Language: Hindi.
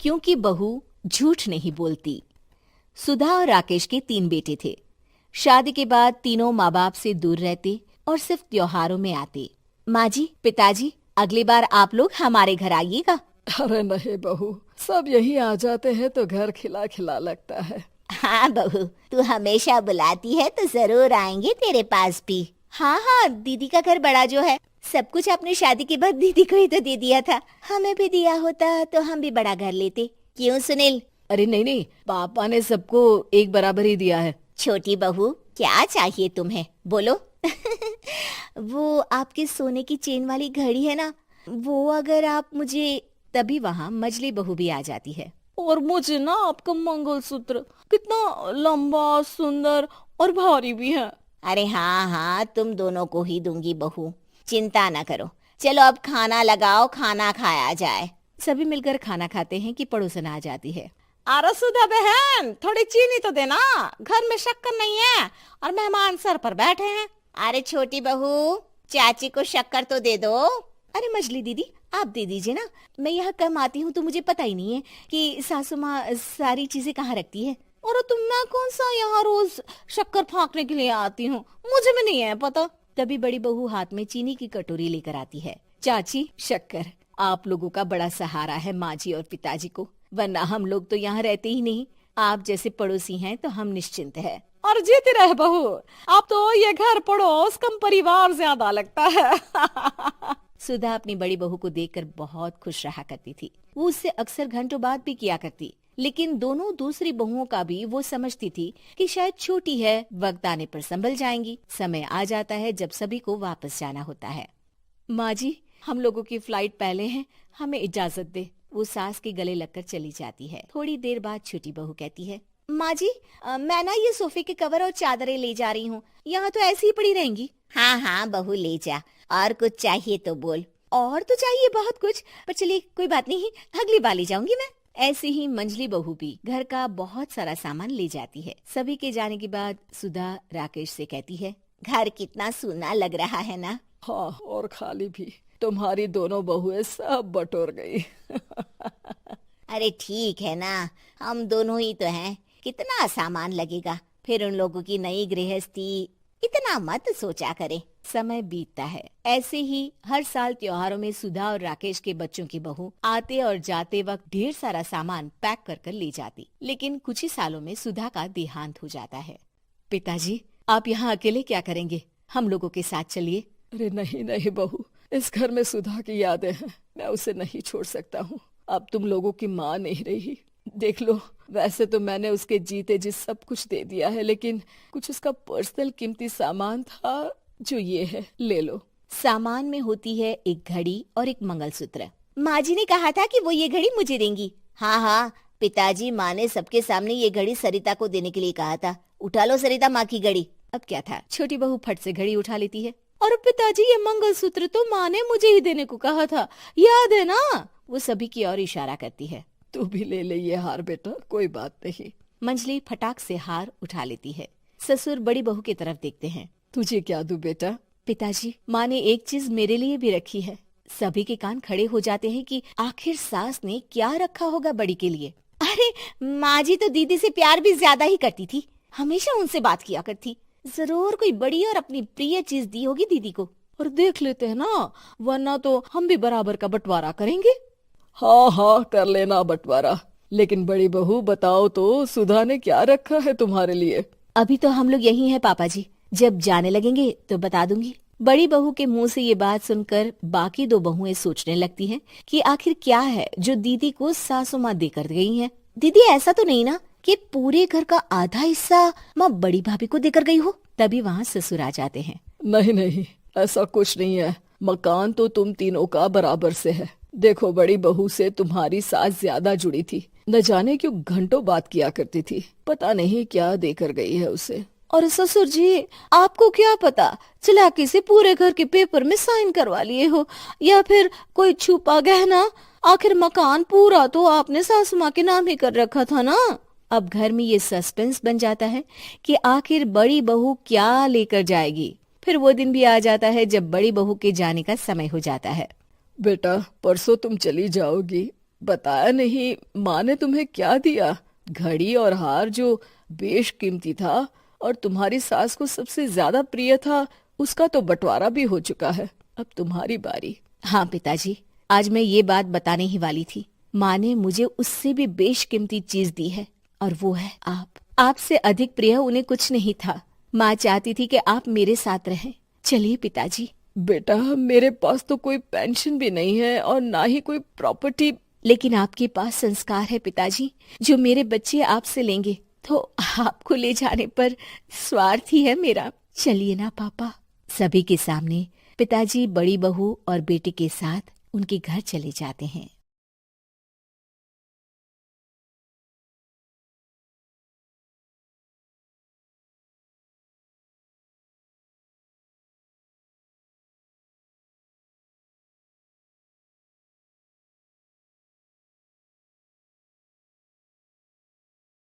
क्योंकि बहू झूठ नहीं बोलती। सुधा और राकेश के 3 बेटे थे। शादी के बाद तीनों माँ बाप से दूर रहते और सिर्फ त्योहारों में आते। माँ जी, पिताजी, अगली बार आप लोग हमारे घर आइएगा। अरे नहीं बहू, सब यही आ जाते हैं तो घर खिला खिला लगता है। हाँ बहू, तू हमेशा बुलाती है तो जरूर आएंगे तेरे पास भी। हाँ हाँ, दीदी का घर बड़ा जो है, सब कुछ आपने शादी के बाद दीदी को ही तो दे दिया था। हमें भी दिया होता तो हम भी बड़ा घर लेते। क्यों सुनील? अरे नहीं नहीं, पापा ने सबको एक बराबर ही दिया है। छोटी बहू, क्या चाहिए तुम्हें, बोलो। वो आपके सोने की चेन वाली घड़ी है ना, वो अगर आप मुझे। तभी वहाँ मजली बहू भी आ जाती है। और मुझे ना आपका मंगलसूत्र कितना लंबा, सुंदर और भारी भी है। अरे हाँ हाँ, तुम दोनों को ही दूंगी बहू, चिंता ना करो। चलो अब खाना लगाओ, खाना खाया जाए। सभी मिलकर खाना खाते हैं कि पड़ोसन आ जाती है। अरे सुधा बहन, थोड़ी चीनी तो देना, घर में शक्कर नहीं है और मेहमान सर पर बैठे हैं। अरे छोटी बहू, चाची को शक्कर तो दे दो। अरे मजली दीदी, आप दे दीजिए ना, मैं यहाँ कम आती हूँ तो मुझे पता ही नहीं है कि सासू माँ सारी चीजें कहाँ रखती है। और तुम, मैं कौन सा यहाँ रोज शक्कर फाँकने के लिए आती हूँ, मुझे भी नहीं है पता। तभी बड़ी बहू हाथ में चीनी की कटोरी लेकर आती है। चाची, शक्कर आप लोगों का बड़ा सहारा है माँ जी और पिताजी को, वरना हम लोग तो यहाँ रहते ही नहीं। आप जैसे पड़ोसी हैं तो हम निश्चिंत है। और जीती रहे बहू, अब तो ये घर पड़ोस कम परिवार ज्यादा लगता है। सुधा अपनी बड़ी बहू को देखकर बहुत खुश रहा करती थी। वो उससे अक्सर घंटों बात भी किया करती, लेकिन दोनों दूसरी बहुओं का भी वो समझती थी कि शायद छोटी है, वक्त आने पर संभल जाएंगी। समय आ जाता है जब सभी को वापस जाना होता है। माँ जी, हम लोगों की फ्लाइट पहले है, हमें इजाजत दे। वो सास के गले लगकर चली जाती है। थोड़ी देर बाद छोटी बहू कहती है, माँ जी, मैं ना ये सोफे के कवर और चादरें ले जा रही हूँ, यहाँ तो ऐसी ही पड़ी रहेंगी। हाँ हाँ बहू, ले जा, और कुछ चाहिए तो बोल। और तो चाहिए बहुत कुछ, पर चलिए कोई बात नहीं, अगली बार ले जाऊंगी मैं। ऐसे ही मंजली बहू भी घर का बहुत सारा सामान ले जाती है। सभी के जाने के बाद सुधा राकेश से कहती है, घर कितना सूना लग रहा है ना। हाँ, और खाली भी। तुम्हारी दोनों बहुएं सब बटोर गई। अरे ठीक है ना, हम दोनों ही तो हैं, कितना सामान लगेगा, फिर उन लोगों की नई गृहस्थी, इतना मत सोचा करे। समय बीतता है। ऐसे ही हर साल त्योहारों में सुधा और राकेश के बच्चों की बहू आते और जाते वक्त ढेर सारा सामान पैक कर कर ले जाती। लेकिन कुछ ही सालों में सुधा का देहांत हो जाता है। पिताजी, आप यहाँ अकेले क्या करेंगे? हम लोगों के साथ चलिए। अरे नहीं नहीं बहू, इस घर में सुधा की यादें हैं, मैं उसे नहीं छोड़ सकता हूँ। अब तुम लोगों की माँ नहीं रही। देख लो, वैसे तो मैंने उसके जीते जी सब कुछ दे दिया है, लेकिन कुछ उसका पर्सनल कीमती सामान था जो ये है, ले लो। सामान में होती है एक घड़ी और एक मंगलसूत्र। माँ जी ने कहा था कि वो ये घड़ी मुझे देंगी। हाँ हाँ, पिताजी, माँ ने सबके सामने ये घड़ी सरिता को देने के लिए कहा था। उठा लो सरिता माँ की घड़ी। अब क्या था, छोटी बहू फट से घड़ी उठा लेती है। और पिताजी, ये मंगलसूत्र तो माँ ने मुझे ही देने को कहा था, याद है ना? वो सभी की ओर इशारा करती है। तू भी ले ले ये हार बेटा, कोई बात नहीं। मंजली फटाक से हार उठा लेती है। ससुर बड़ी बहू की तरफ देखते हैं। तुझे क्या दूं बेटा? पिताजी, माँ ने एक चीज मेरे लिए भी रखी है। सभी के कान खड़े हो जाते हैं कि आखिर सास ने क्या रखा होगा बड़ी के लिए। अरे माँ जी तो दीदी से प्यार भी ज्यादा ही करती थी, हमेशा उनसे बात किया करती। जरूर कोई बड़ी और अपनी प्रिय चीज दी होगी दीदी को। और देख लेते हैं ना, वरना तो हम भी बराबर का बंटवारा करेंगे। हाँ हाँ, कर लेना बंटवारा। लेकिन बड़ी बहू, बताओ तो, सुधा ने क्या रखा है तुम्हारे लिए? अभी तो हम लोग यही हैं पापा जी, जब जाने लगेंगे तो बता दूंगी। बड़ी बहू के मुंह से ये बात सुनकर बाकी दो बहुएं सोचने लगती हैं कि आखिर क्या है जो दीदी को सासू माँ देकर गई हैं। दीदी, ऐसा तो नहीं ना कि पूरे घर का आधा हिस्सा माँ बड़ी भाभी को देकर गई हो? तभी वहाँ ससुर आ जाते हैं। नहीं नहीं, ऐसा कुछ नहीं है। मकान तो तुम तीनों का बराबर से है। देखो, बड़ी बहू से तुम्हारी सास ज्यादा जुड़ी थी, न जाने क्यों घंटों बात किया करती थी। पता नहीं क्या देकर गई है उसे। और ससुर जी, आपको क्या पता, चालाकी से पूरे घर के पेपर में साइन करवा लिए हो, या फिर कोई छुपा गहना। आखिर मकान पूरा तो आपने सासू माँ के नाम ही कर रखा था ना। अब घर में ये सस्पेंस बन जाता है कि आखिर बड़ी बहू क्या लेकर जाएगी। फिर वो दिन भी आ जाता है जब बड़ी बहू के जाने का समय हो जाता है। बेटा, परसों तुम चली जाओगी, बताया नहीं, माँ ने तुम्हें क्या दिया? घड़ी और हार जो बेशकीमती था और तुम्हारी सास को सबसे ज्यादा प्रिय था, उसका तो बंटवारा भी हो चुका है। अब तुम्हारी बारी। हाँ पिताजी, आज मैं ये बात बताने ही वाली थी। माँ ने मुझे उससे भी बेशकीमती चीज दी है और वो है आप। आपसे अधिक प्रिय उन्हें कुछ नहीं था। माँ चाहती थी कि आप मेरे साथ रहें। चलिए पिताजी। बेटा, मेरे पास तो कोई पेंशन भी नहीं है और ना ही कोई प्रॉपर्टी। लेकिन आपके पास संस्कार है पिताजी, जो मेरे बच्चे आपसे लेंगे, तो आपको ले जाने पर स्वार्थ ही है मेरा। चलिए ना पापा। सभी के सामने पिताजी बड़ी बहू और बेटे के साथ उनके घर चले जाते हैं।